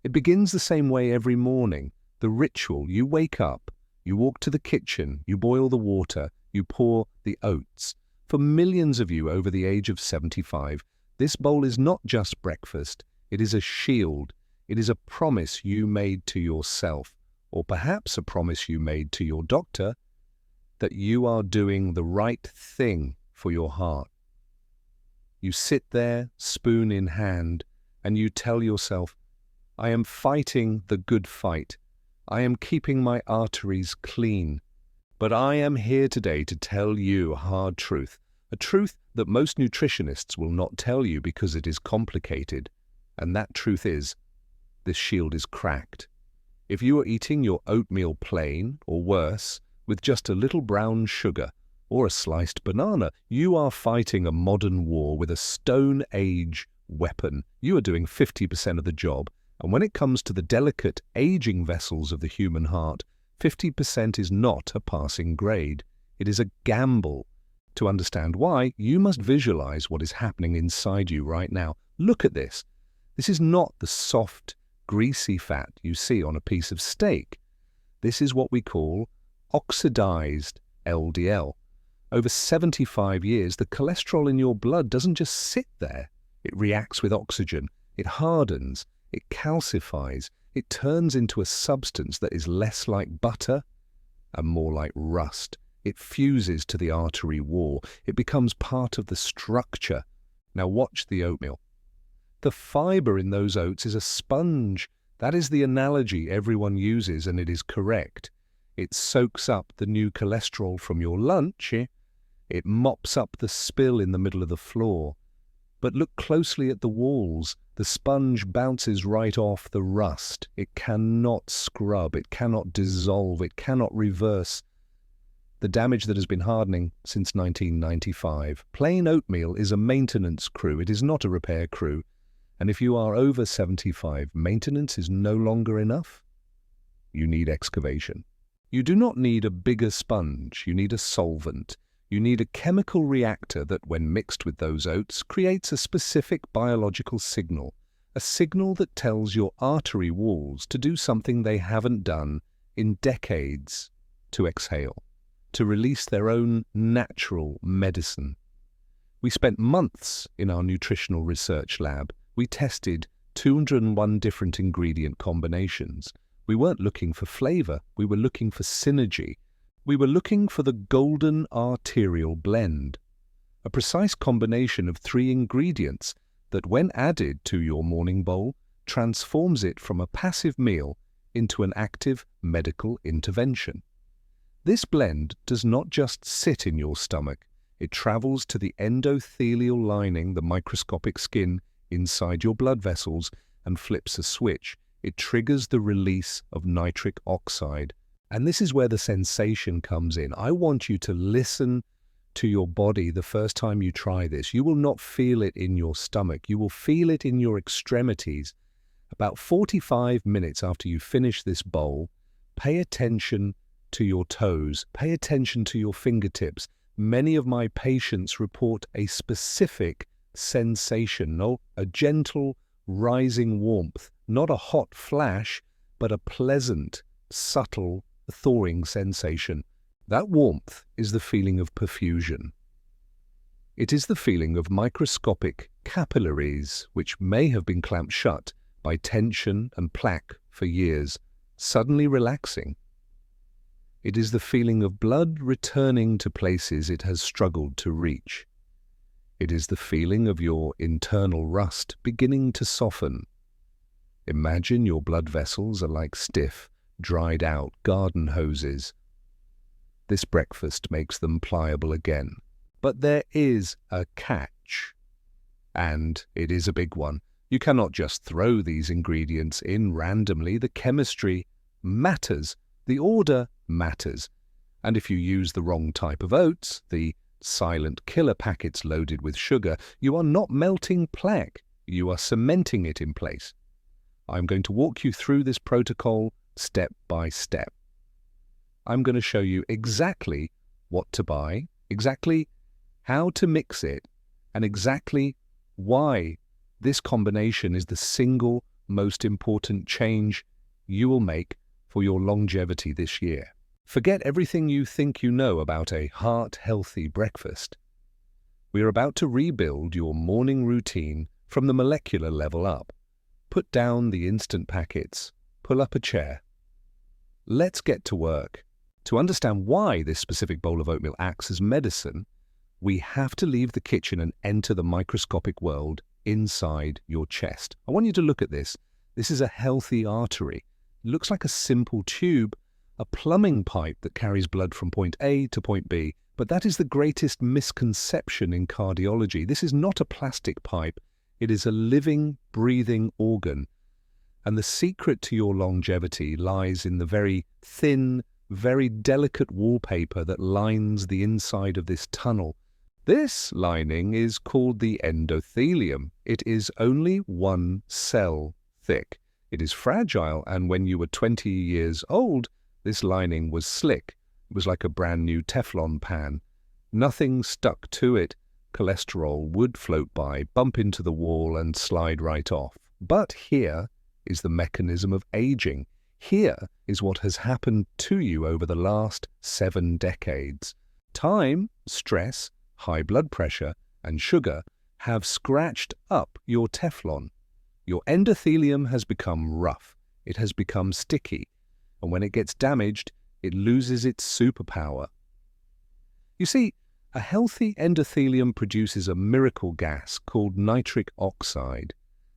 It begins the same way every morning. The ritual: you wake up, you walk to the kitchen, you boil the water, you pour the oats. For millions of you over the age of 75, this bowl is not just breakfast, it is a shield. It is a promise you made to yourself, or perhaps a promise you made to your doctor, that you are doing the right thing for your heart. You sit there, spoon in hand, and you tell yourself, I am fighting the good fight. I am keeping my arteries clean. But I am here today to tell you a hard truth, a truth that most nutritionists will not tell you because it is complicated. And that truth is, this shield is cracked. If you are eating your oatmeal plain, or worse, with just a little brown sugar or a sliced banana, you are fighting a modern war with a Stone Age weapon. You are doing 50% of the job. And when it comes to the delicate, aging vessels of the human heart, 50% is not a passing grade. It is a gamble. To understand why, you must visualize what is happening inside you right now. Look at this. This is not the soft, greasy fat you see on a piece of steak. This is what we call oxidized LDL. Over 75 years, the cholesterol in your blood doesn't just sit there. It reacts with oxygen. It hardens. It calcifies. It turns into a substance that is less like butter and more like rust. It fuses to the artery wall. It becomes part of the structure. Now watch the oatmeal. The fiber in those oats is a sponge. That is the analogy everyone uses, and it is correct. It soaks up the new cholesterol from your lunch. It mops up the spill in the middle of the floor. But look closely at the walls. The sponge bounces right off the rust. It cannot scrub. It cannot dissolve. It cannot reverse the damage that has been hardening since 1995. Plain oatmeal is a maintenance crew. It is not a repair crew. And if you are over 75, maintenance is no longer enough. You need excavation. You do not need a bigger sponge. You need a solvent. You need a chemical reactor that, when mixed with those oats, creates a specific biological signal, a signal that tells your artery walls to do something they haven't done in decades: to exhale, to release their own natural medicine. We spent months in our nutritional research lab. We tested 201 different ingredient combinations. We weren't looking for flavor, we were looking for synergy. We were looking for the golden arterial blend, a precise combination of 3 ingredients that, when added to your morning bowl, transforms it from a passive meal into an active medical intervention. This blend does not just sit in your stomach, it travels to the endothelial lining, the microscopic skin inside your blood vessels, and flips a switch. It triggers the release of nitric oxide. And this is where the sensation comes in. I want you to listen to your body the first time you try this. You will not feel it in your stomach. You will feel it in your extremities. About 45 minutes after you finish this bowl, pay attention to your toes. Pay attention to your fingertips. Many of my patients report a specific sensation, a gentle rising warmth, not a hot flash, but a pleasant, subtle, thawing sensation. That warmth is the feeling of perfusion. It is the feeling of microscopic capillaries which may have been clamped shut by tension and plaque for years, suddenly relaxing. It is the feeling of blood returning to places it has struggled to reach. It is the feeling of your internal rust beginning to soften. Imagine your blood vessels are like stiff, dried out garden hoses. This breakfast makes them pliable again. But there is a catch. And it is a big one. You cannot just throw these ingredients in randomly. The chemistry matters. The order matters. And if you use the wrong type of oats, the silent killer packets loaded with sugar, you are not melting plaque. You are cementing it in place. I'm going to walk you through this protocol step by step. I'm going to show you exactly what to buy, exactly how to mix it, and exactly why this combination is the single most important change you will make for your longevity this year. Forget everything you think you know about a heart-healthy breakfast. We are about to rebuild your morning routine from the molecular level up. Put down the instant packets. Pull up a chair. Let's get to work. To understand why this specific bowl of oatmeal acts as medicine, we have to leave the kitchen and enter the microscopic world inside your chest. I want you to look at this. This is a healthy artery. It looks like a simple tube, a plumbing pipe that carries blood from point A to point B. But that is the greatest misconception in cardiology. This is not a plastic pipe. It is a living, breathing organ. And the secret to your longevity lies in the very thin, very delicate wallpaper that lines the inside of this tunnel. This lining is called the endothelium. It is only 1 cell thick. It is fragile, and when you were 20 years old, this lining was slick. It was like a brand new Teflon pan. Nothing stuck to it. Cholesterol would float by, bump into the wall, and slide right off. But here is the mechanism of aging. Here is what has happened to you over the last 7 decades. Time, stress, high blood pressure, and sugar have scratched up your Teflon. Your endothelium has become rough. It has become sticky. And when it gets damaged, it loses its superpower. You see, a healthy endothelium produces a miracle gas called nitric oxide.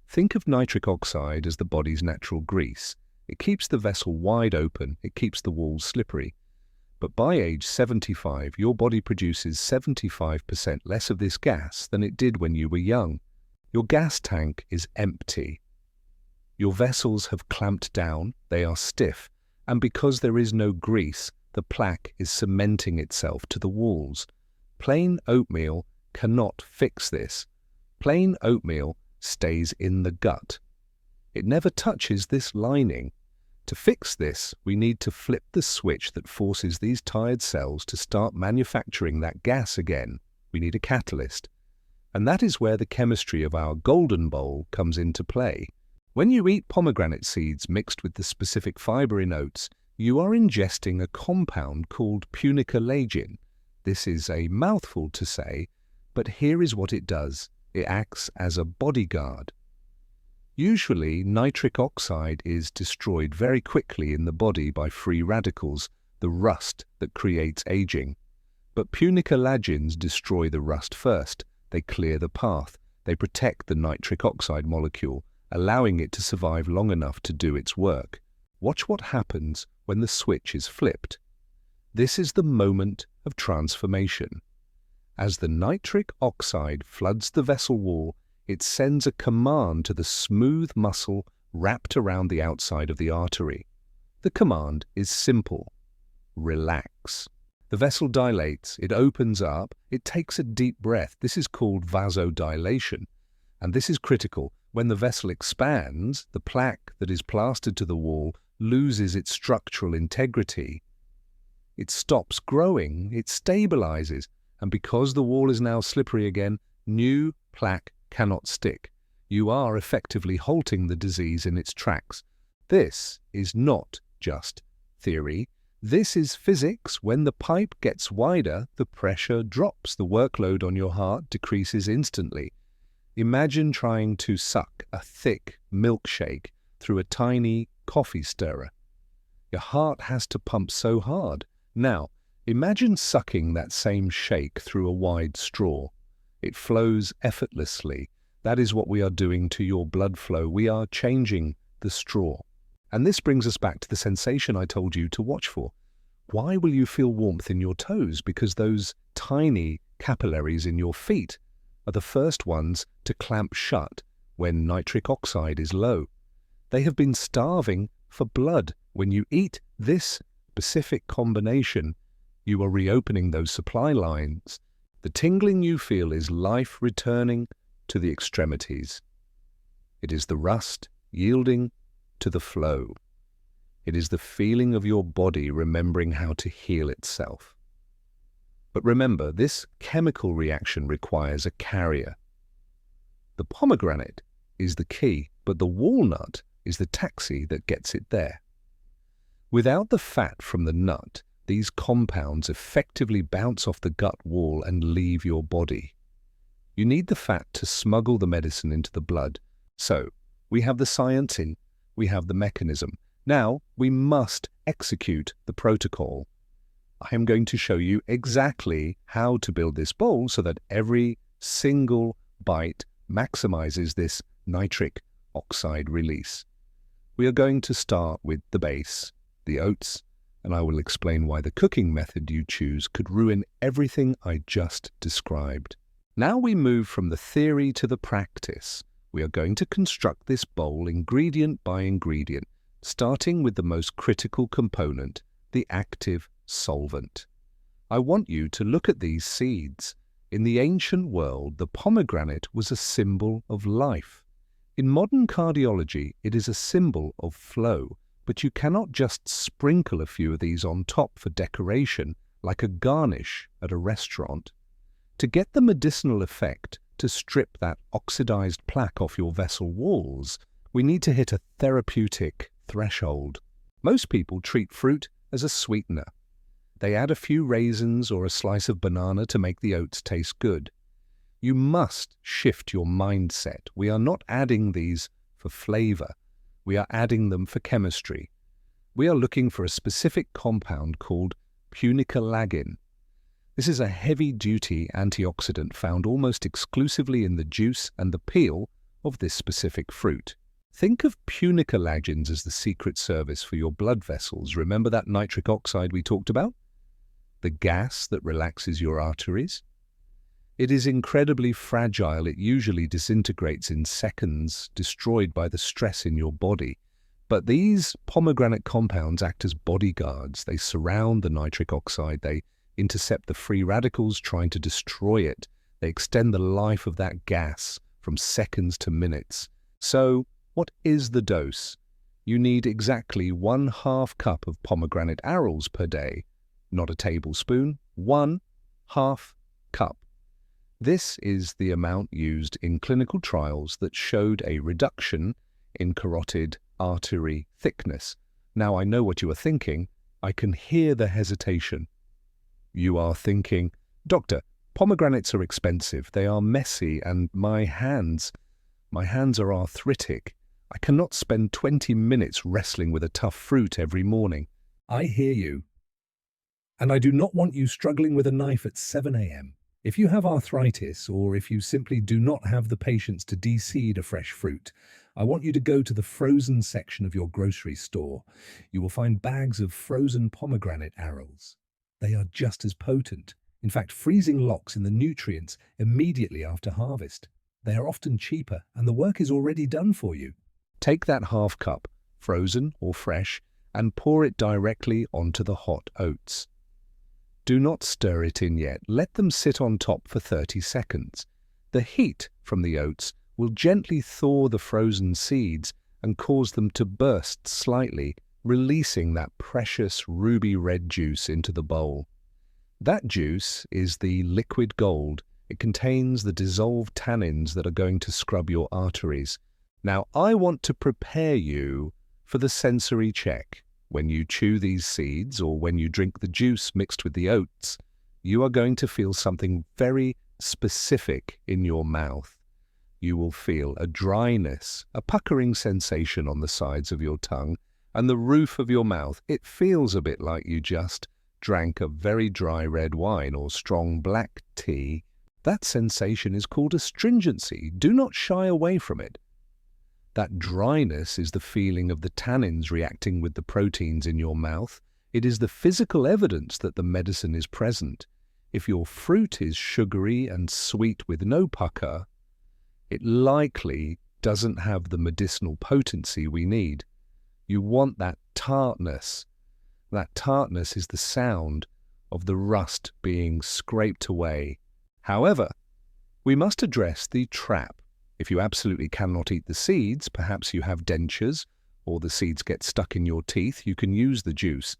Think of nitric oxide as the body's natural grease. It keeps the vessel wide open, it keeps the walls slippery. But by age 75, your body produces 75% less of this gas than it did when you were young. Your gas tank is empty. Your vessels have clamped down, they are stiff, and because there is no grease, the plaque is cementing itself to the walls. Plain oatmeal cannot fix this. Plain oatmeal stays in the gut. It never touches this lining. To fix this, we need to flip the switch that forces these tired cells to start manufacturing that gas again. We need a catalyst. And that is where the chemistry of our golden bowl comes into play. When you eat pomegranate seeds mixed with the specific fiber in oats, you are ingesting a compound called punicalagin. This is a mouthful to say, but here is what it does. It acts as a bodyguard. Usually, nitric oxide is destroyed very quickly in the body by free radicals, the rust that creates aging. But punicalagins destroy the rust first. They clear the path. They protect the nitric oxide molecule, allowing it to survive long enough to do its work. Watch what happens when the switch is flipped. This is the moment of transformation. As the nitric oxide floods the vessel wall, it sends a command to the smooth muscle wrapped around the outside of the artery. The command is simple. Relax. The vessel dilates, it opens up, it takes a deep breath. This is called vasodilation. And this is critical. When the vessel expands, the plaque that is plastered to the wall loses its structural integrity. It stops growing, it stabilizes, and because the wall is now slippery again, new plaque cannot stick. You are effectively halting the disease in its tracks. This is not just theory. This is physics. When the pipe gets wider, the pressure drops. The workload on your heart decreases instantly. Imagine trying to suck a thick milkshake through a tiny coffee stirrer. Your heart has to pump so hard. Now, imagine sucking that same shake through a wide straw. It flows effortlessly. That is what we are doing to your blood flow. We are changing the straw. And this brings us back to the sensation I told you to watch for. Why will you feel warmth in your toes? Because those tiny capillaries in your feet are the first ones to clamp shut when nitric oxide is low. They have been starving for blood. When you eat this specific combination, you are reopening those supply lines. The tingling you feel is life returning to the extremities. It is the rust yielding to the flow. It is the feeling of your body remembering how to heal itself. But remember, this chemical reaction requires a carrier. The pomegranate is the key. but the walnut is the taxi that gets it there. Without the fat from the nut, these compounds effectively bounce off the gut wall and leave your body. You need the fat to smuggle the medicine into the blood. So, we have the science in, we have the mechanism. Now, we must execute the protocol. I am going to show you exactly how to build this bowl so that every single bite maximizes this nitric oxide release. We are going to start with the base, the oats, and I will explain why the cooking method you choose could ruin everything I just described. Now we move from the theory to the practice. We are going to construct this bowl ingredient by ingredient, starting with the most critical component, the active solvent. I want you to look at these seeds. In the ancient world, the pomegranate was a symbol of life. In modern cardiology, it is a symbol of flow, but you cannot just sprinkle a few of these on top for decoration like a garnish at a restaurant. To get the medicinal effect, to strip that oxidized plaque off your vessel walls, we need to hit a therapeutic threshold. Most people treat fruit as a sweetener. They add a few raisins or a slice of banana to make the oats taste good. You must shift your mindset. We are not adding these for flavor. We are adding them for chemistry. We are looking for a specific compound called punicalagin. This is a heavy-duty antioxidant found almost exclusively in the juice and the peel of this specific fruit. Think of punicalagins as the secret service for your blood vessels. Remember that nitric oxide we talked about? The gas that relaxes your arteries? It is incredibly fragile. It usually disintegrates in seconds, destroyed by the stress in your body. But these pomegranate compounds act as bodyguards. They surround the nitric oxide. They intercept the free radicals trying to destroy it. They extend the life of that gas from seconds to minutes. So, what is the dose? You need exactly 1/2 cup of pomegranate arils per day. Not a tablespoon, 1/2 cup. This is the amount used in clinical trials that showed a reduction in carotid artery thickness. Now I know what you are thinking. I can hear the hesitation. You are thinking, Doctor, pomegranates are expensive, they are messy, and my hands are arthritic. I cannot spend 20 minutes wrestling with a tough fruit every morning. I hear you. And I do not want you struggling with a knife at 7 a.m. If you have arthritis, or if you simply do not have the patience to de-seed a fresh fruit, I want you to go to the frozen section of your grocery store. You will find bags of frozen pomegranate arils. They are just as potent. In fact, freezing locks in the nutrients immediately after harvest. They are often cheaper, and the work is already done for you. Take that 1/2 cup, frozen or fresh, and pour it directly onto the hot oats. Do not stir it in yet. Let them sit on top for 30 seconds. The heat from the oats will gently thaw the frozen seeds and cause them to burst slightly, releasing that precious ruby red juice into the bowl. That juice is the liquid gold. It contains the dissolved tannins that are going to scrub your arteries. Now, I want to prepare you for the sensory check. When you chew these seeds or when you drink the juice mixed with the oats, you are going to feel something very specific in your mouth. You will feel a dryness, a puckering sensation on the sides of your tongue and the roof of your mouth. It feels a bit like you just drank a very dry red wine or strong black tea. That sensation is called astringency. Do not shy away from it. That dryness is the feeling of the tannins reacting with the proteins in your mouth. It is the physical evidence that the medicine is present. If your fruit is sugary and sweet with no pucker, it likely doesn't have the medicinal potency we need. You want that tartness. That tartness is the sound of the rust being scraped away. However, we must address the trap. If you absolutely cannot eat the seeds, perhaps you have dentures, or the seeds get stuck in your teeth, you can use the juice.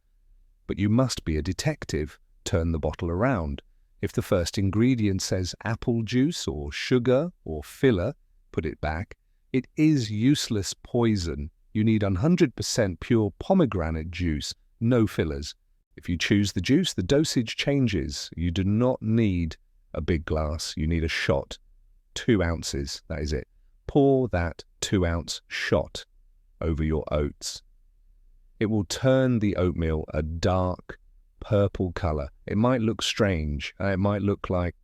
But you must be a detective. Turn the bottle around. If the first ingredient says apple juice or sugar or filler, put it back. It is useless poison. You need 100% pure pomegranate juice, no fillers. If you choose the juice, the dosage changes. You do not need a big glass. You need a shot. 2 ounces, that is it. Pour that 2-ounce shot over your oats. It will turn the oatmeal a dark purple color. It might look strange. It might look like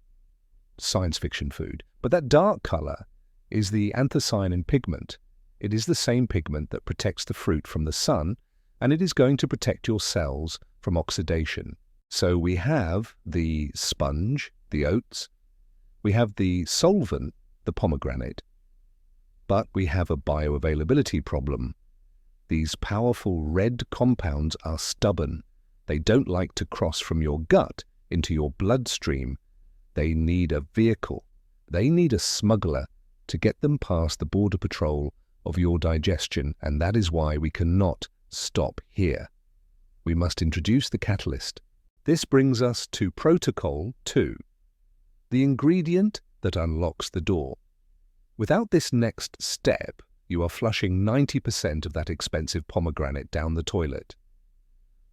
science fiction food. But that dark color is the anthocyanin pigment. It is the same pigment that protects the fruit from the sun, and it is going to protect your cells from oxidation. So we have the sponge, the oats, we have the solvent, the pomegranate, but we have a bioavailability problem. These powerful red compounds are stubborn. They don't like to cross from your gut into your bloodstream. They need a vehicle. They need a smuggler to get them past the border patrol of your digestion, and that is why we cannot stop here. We must introduce the catalyst. This brings us to Protocol 2, the ingredient that unlocks the door. Without this next step, you are flushing 90% of that expensive pomegranate down the toilet.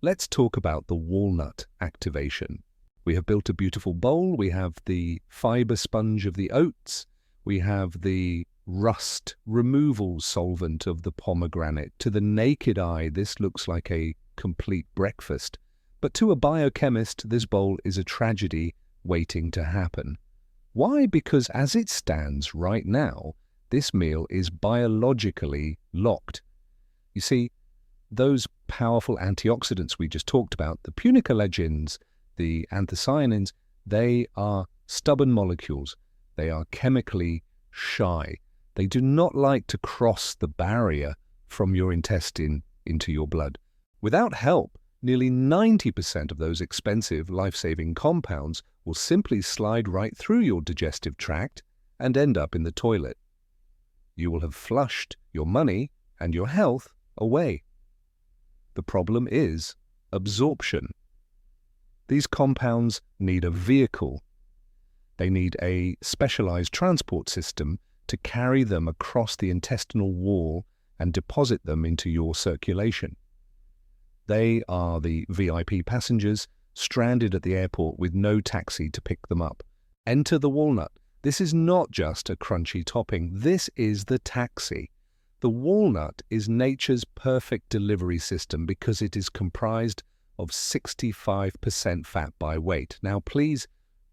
Let's talk about the walnut activation. We have built a beautiful bowl. We have the fiber sponge of the oats. We have the rust removal solvent of the pomegranate. To the naked eye, this looks like a complete breakfast. But to a biochemist, this bowl is a tragedy waiting to happen. Why? Because as it stands right now, this meal is biologically locked. You see, those powerful antioxidants we just talked about, the punicalagins, the anthocyanins, they are stubborn molecules. They are chemically shy. They do not like to cross the barrier from your intestine into your blood. Without help, nearly 90% of those expensive life-saving compounds will simply slide right through your digestive tract and end up in the toilet. You will have flushed your money and your health away. The problem is absorption. These compounds need a vehicle. They need a specialized transport system to carry them across the intestinal wall and deposit them into your circulation. They are the VIP passengers stranded at the airport with no taxi to pick them up. Enter the walnut. This is not just a crunchy topping. This is the taxi. The walnut is nature's perfect delivery system because it is comprised of 65% fat by weight. Now, please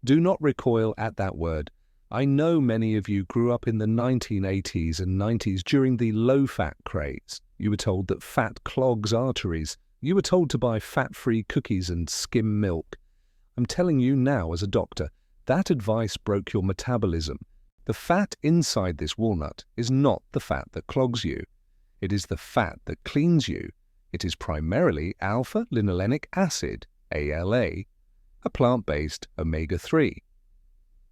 do not recoil at that word. I know many of you grew up in the 1980s and 90s during the low-fat craze. You were told that fat clogs arteries. You were told to buy fat-free cookies and skim milk. I'm telling you now as a doctor, that advice broke your metabolism. The fat inside this walnut is not the fat that clogs you. It is the fat that cleans you. It is primarily alpha-linolenic acid, ALA, a plant-based omega-3.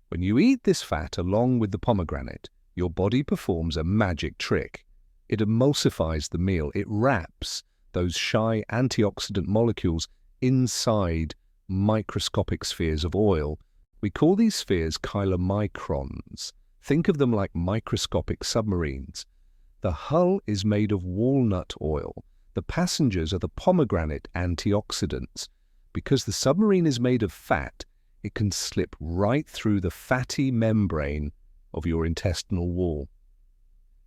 When you eat this fat along with the pomegranate, your body performs a magic trick. It emulsifies the meal. It wraps those shy antioxidant molecules inside microscopic spheres of oil. We call these spheres chylomicrons. Think of them like microscopic submarines. The hull is made of walnut oil. The passengers are the pomegranate antioxidants. Because the submarine is made of fat, it can slip right through the fatty membrane of your intestinal wall.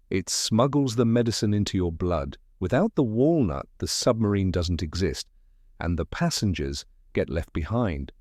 It smuggles the medicine into your blood. Without the walnut, the submarine doesn't exist, and the passengers get left behind.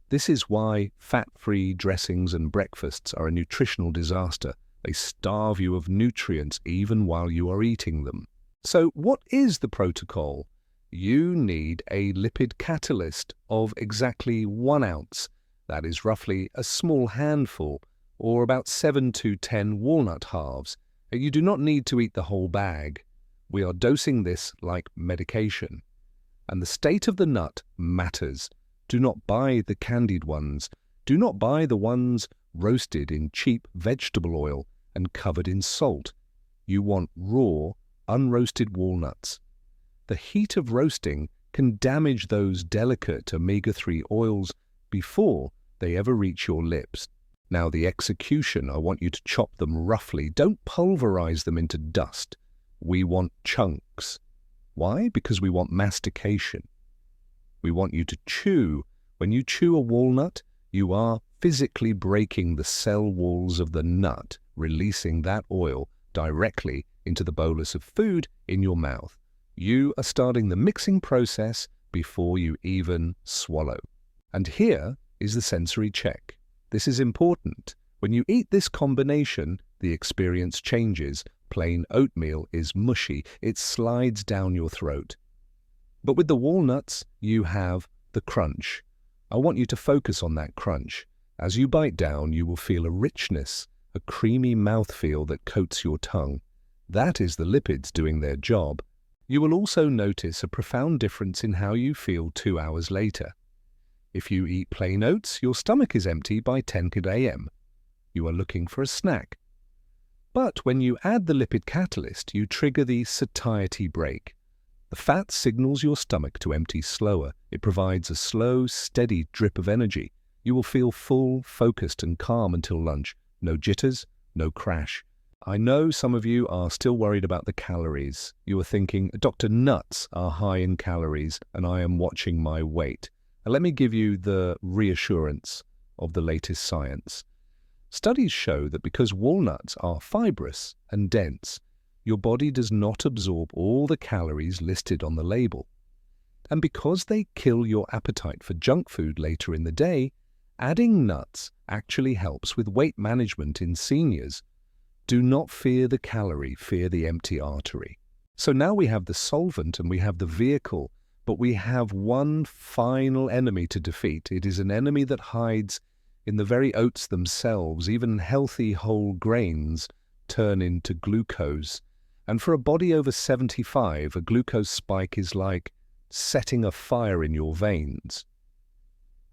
This is why fat-free dressings and breakfasts are a nutritional disaster. They starve you of nutrients even while you are eating them. So what is the protocol? You need a lipid catalyst of exactly 1 ounce. That is roughly a small handful, or about 7 to 10 walnut halves. You do not need to eat the whole bag. We are dosing this like medication. And the state of the nut matters. Do not buy the candied ones. Do not buy the ones roasted in cheap vegetable oil and covered in salt. You want raw, unroasted walnuts. The heat of roasting can damage those delicate omega-3 oils before they ever reach your lips. Now the execution, I want you to chop them roughly. Don't pulverize them into dust. We want chunks. Why? Because we want mastication. We want you to chew. When you chew a walnut, you are physically breaking the cell walls of the nut, releasing that oil directly into the bolus of food in your mouth. You are starting the mixing process before you even swallow. And here is the sensory check. This is important. When you eat this combination, the experience changes. Plain oatmeal is mushy. It slides down your throat. But with the walnuts, you have the crunch. I want you to focus on that crunch. As you bite down, you will feel a richness, a creamy mouthfeel that coats your tongue. That is the lipids doing their job. You will also notice a profound difference in how you feel 2 hours later. If you eat plain oats, your stomach is empty by 10 a.m. You are looking for a snack. But when you add the lipid catalyst, you trigger the satiety brake. The fat signals your stomach to empty slower. It provides a slow, steady drip of energy. You will feel full, focused and calm until lunch. No jitters, no crash. I know some of you are still worried about the calories. You are thinking, Dr. Nuts are high in calories and I am watching my weight. Now, let me give you the reassurance of the latest science. Studies show that because walnuts are fibrous and dense, your body does not absorb all the calories listed on the label. And because they kill your appetite for junk food later in the day, adding nuts actually helps with weight management in seniors. Do not fear the calorie, fear the empty artery. So now we have the solvent and we have the vehicle, but we have one final enemy to defeat. It is an enemy that hides in the very oats themselves. Even healthy whole grains turn into glucose. And for a body over 75, a glucose spike is like setting a fire in your veins.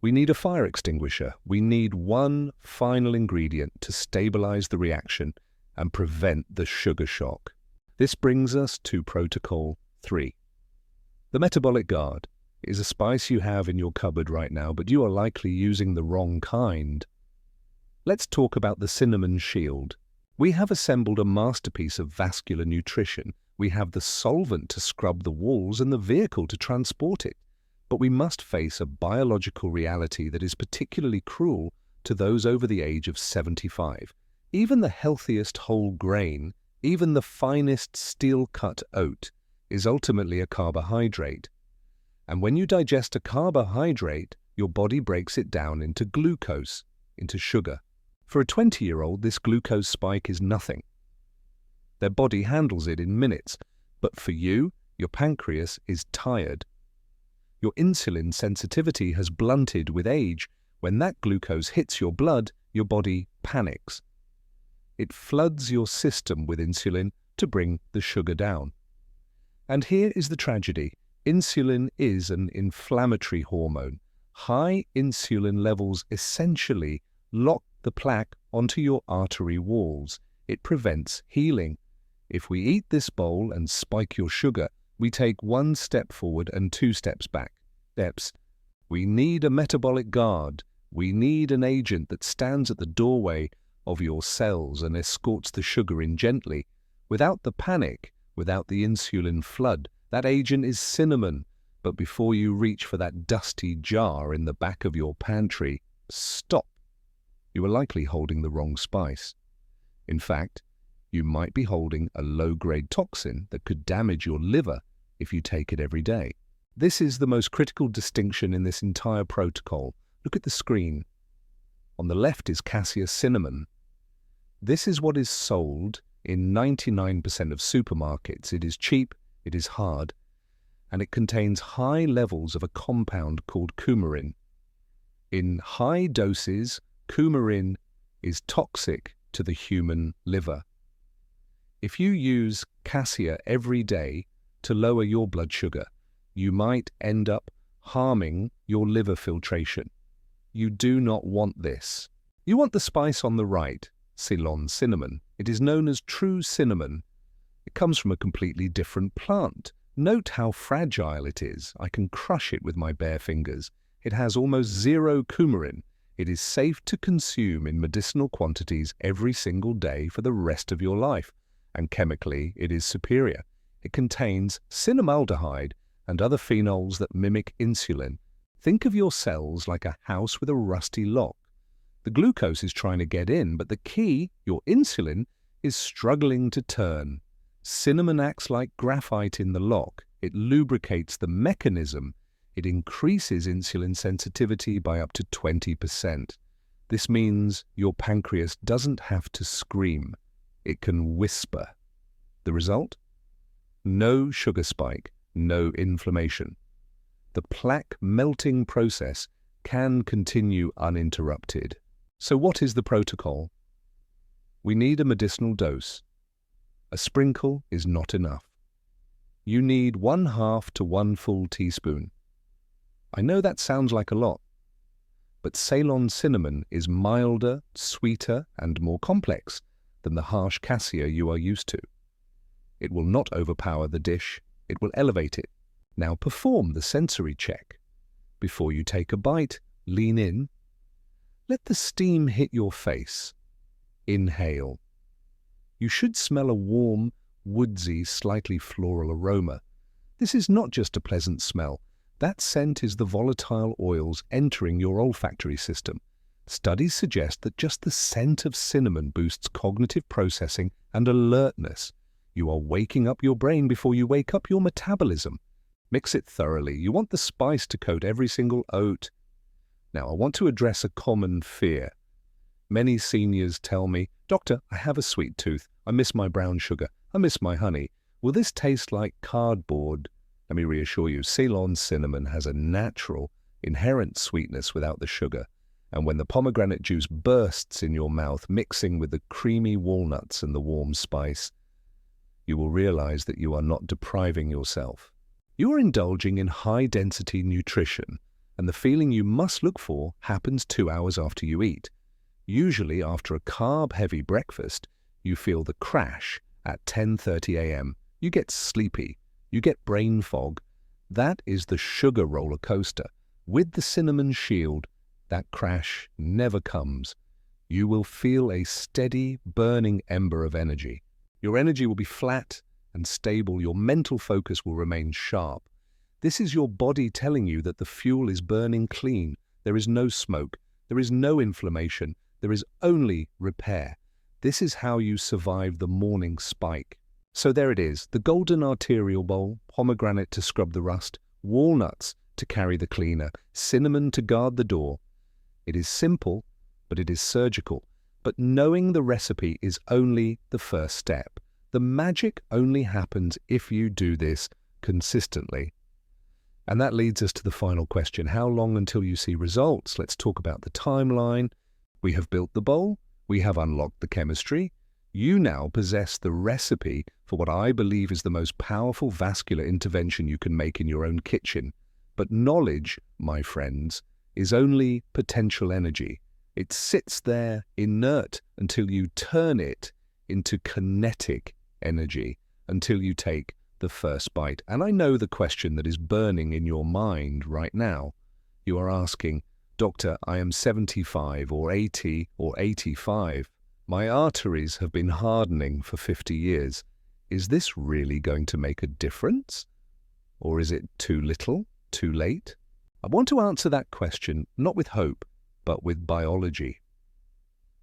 We need a fire extinguisher. We need one final ingredient to stabilize the reaction and prevent the sugar shock. This brings us to Protocol 3. The metabolic guard is a spice you have in your cupboard right now, but you are likely using the wrong kind. Let's talk about the cinnamon shield. We have assembled a masterpiece of vascular nutrition. We have the solvent to scrub the walls and the vehicle to transport it. But we must face a biological reality that is particularly cruel to those over the age of 75. Even the healthiest whole grain, even the finest steel-cut oat, is ultimately a carbohydrate. And when you digest a carbohydrate, your body breaks it down into glucose, into sugar. For a 20-year-old, this glucose spike is nothing. Their body handles it in minutes. But for you, your pancreas is tired. Your insulin sensitivity has blunted with age. When that glucose hits your blood, your body panics. It floods your system with insulin to bring the sugar down. And here is the tragedy. Insulin is an inflammatory hormone. High insulin levels essentially lock the plaque onto your artery walls. It prevents healing. If we eat this bowl and spike your sugar, we take 1 step forward and 2 steps back. We need a metabolic guard. We need an agent that stands at the doorway of your cells and escorts the sugar in gently. Without the panic, without the insulin flood, that agent is cinnamon. But before you reach for that dusty jar in the back of your pantry, stop. You are likely holding the wrong spice. In fact, you might be holding a low-grade toxin that could damage your liver if you take it every day. This is the most critical distinction in this entire protocol. Look at the screen. On the left is cassia cinnamon. This is what is sold in 99% of supermarkets. It is cheap, it is hard, and it contains high levels of a compound called coumarin. In high doses, coumarin is toxic to the human liver. If you use cassia every day to lower your blood sugar, you might end up harming your liver filtration. You do not want this. You want the spice on the right, Ceylon cinnamon. It is known as true cinnamon. It comes from a completely different plant. Note how fragile it is. I can crush it with my bare fingers. It has almost zero coumarin. It is safe to consume in medicinal quantities every single day for the rest of your life, and chemically it is superior. It contains cinnamaldehyde and other phenols that mimic insulin. Think of your cells like a house with a rusty lock. The glucose is trying to get in, but the key, your insulin, is struggling to turn. Cinnamon acts like graphite in the lock. It lubricates the mechanism. It increases insulin sensitivity by up to 20%. This means your pancreas doesn't have to scream. It can whisper. The result? No sugar spike, no inflammation. The plaque melting process can continue uninterrupted. So what is the protocol? We need a medicinal dose. A sprinkle is not enough. You need 1/2 to 1 full teaspoon. I know that sounds like a lot, but Ceylon cinnamon is milder, sweeter, and more complex than the harsh cassia you are used to. It will not overpower the dish, it will elevate it. Now perform the sensory check. Before you take a bite, lean in. Let the steam hit your face. Inhale. You should smell a warm, woodsy, slightly floral aroma. This is not just a pleasant smell. That scent is the volatile oils entering your olfactory system. Studies suggest that just the scent of cinnamon boosts cognitive processing and alertness. You are waking up your brain before you wake up your metabolism. Mix it thoroughly. You want the spice to coat every single oat. Now, I want to address a common fear. Many seniors tell me, "Doctor, I have a sweet tooth. I miss my brown sugar. I miss my honey. Will this taste like cardboard?" Let me reassure you, Ceylon cinnamon has a natural, inherent sweetness without the sugar. And when the pomegranate juice bursts in your mouth, mixing with the creamy walnuts and the warm spice, you will realize that you are not depriving yourself. You are indulging in high-density nutrition, and the feeling you must look for happens 2 hours after you eat. Usually after a carb-heavy breakfast, you feel the crash at 10:30 a.m. You get sleepy. You get brain fog. That is the sugar roller coaster. With the cinnamon shield, that crash never comes. You will feel a steady, burning ember of energy. Your energy will be flat and stable. Your mental focus will remain sharp. This is your body telling you that the fuel is burning clean. There is no smoke. There is no inflammation. There is only repair. This is how you survive the morning spike. So there it is, the golden arterial bowl, pomegranate to scrub the rust, walnuts to carry the cleaner, cinnamon to guard the door. It is simple, but it is surgical. But knowing the recipe is only the first step. The magic only happens if you do this consistently. And that leads us to the final question. How long until you see results? Let's talk about the timeline. We have built the bowl. We have unlocked the chemistry. You now possess the recipe for what I believe is the most powerful vascular intervention you can make in your own kitchen. But knowledge, my friends, is only potential energy. It sits there inert until you turn it into kinetic energy, until you take the first bite. And I know the question that is burning in your mind right now. You are asking, "Doctor, I am 75 or 80 or 85. My arteries have been hardening for 50 years. Is this really going to make a difference? Or is it too little, too late?" I want to answer that question not with hope, but with biology.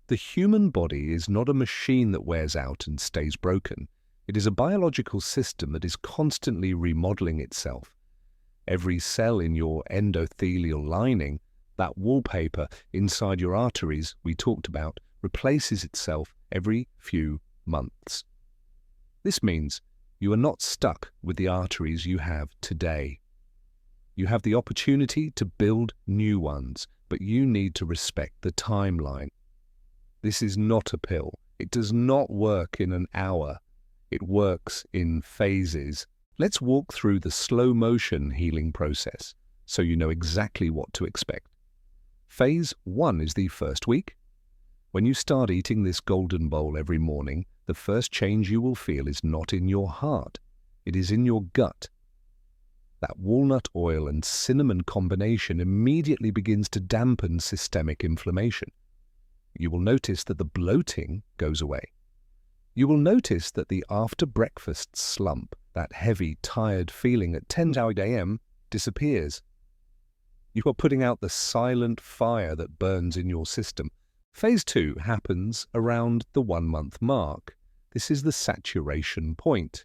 The human body is not a machine that wears out and stays broken. It is a biological system that is constantly remodeling itself. Every cell in your endothelial lining, that wallpaper inside your arteries we talked about, replaces itself every few months. This means you are not stuck with the arteries you have today. You have the opportunity to build new ones, but you need to respect the timeline. This is not a pill. It does not work in an hour. It works in phases. Let's walk through the slow motion healing process so you know exactly what to expect. Phase 1 is the first week. When you start eating this golden bowl every morning, the first change you will feel is not in your heart. It is in your gut. That walnut oil and cinnamon combination immediately begins to dampen systemic inflammation. You will notice that the bloating goes away. You will notice that the after-breakfast slump, that heavy, tired feeling at 10 a.m., disappears. You are putting out the silent fire that burns in your system. Phase 2 happens around the 1-month mark. This is the saturation point.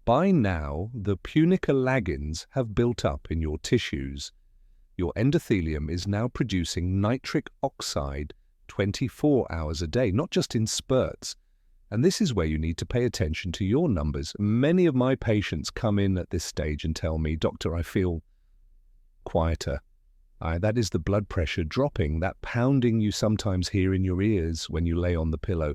By now, the punicalagins have built up in your tissues. Your endothelium is now producing nitric oxide 24 hours a day, not just in spurts. And this is where you need to pay attention to your numbers. Many of my patients come in at this stage and tell me, "Doctor, I feel quieter." That is the blood pressure dropping, that pounding you sometimes hear in your ears when you lay on the pillow.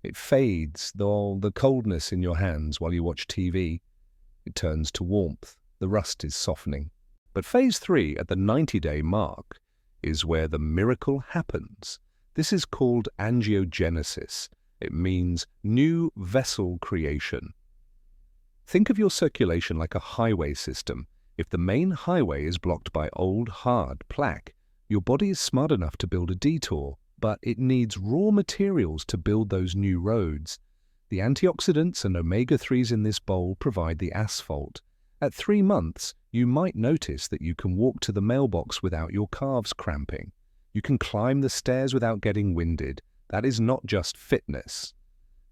It fades, the coldness in your hands while you watch TV. It turns to warmth. The rust is softening. But phase 3, at the 90-day mark, is where the miracle happens. This is called angiogenesis. It means new vessel creation. Think of your circulation like a highway system. If the main highway is blocked by old, hard plaque, your body is smart enough to build a detour, but it needs raw materials to build those new roads. The antioxidants and omega-3s in this bowl provide the asphalt. At 3 months, you might notice that you can walk to the mailbox without your calves cramping. You can climb the stairs without getting winded. That is not just fitness.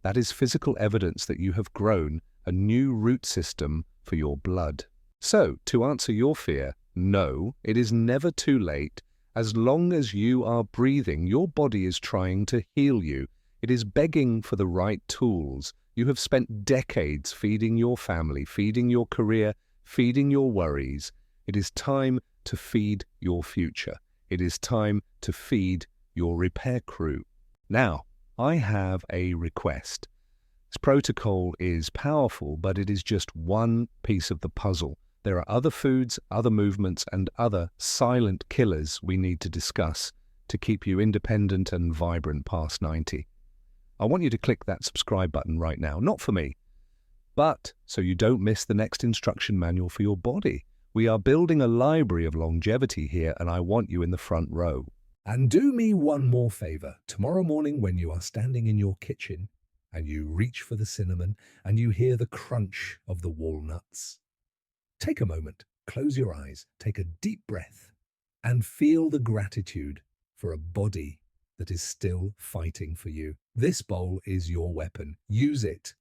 That is physical evidence that you have grown a new root system for your blood. So, to answer your fear, no, it is never too late. As long as you are breathing, your body is trying to heal you. It is begging for the right tools. You have spent decades feeding your family, feeding your career, feeding your worries. It is time to feed your future. It is time to feed your repair crew. Now, I have a request. This protocol is powerful, but it is just one piece of the puzzle. There are other foods, other movements, and other silent killers we need to discuss to keep you independent and vibrant past 90. I want you to click that subscribe button right now, not for me, but so you don't miss the next instruction manual for your body. We are building a library of longevity here, and I want you in the front row. And do me one more favor. Tomorrow morning when you are standing in your kitchen and you reach for the cinnamon and you hear the crunch of the walnuts, take a moment, close your eyes, take a deep breath, and feel the gratitude for a body that is still fighting for you. This bowl is your weapon. Use it.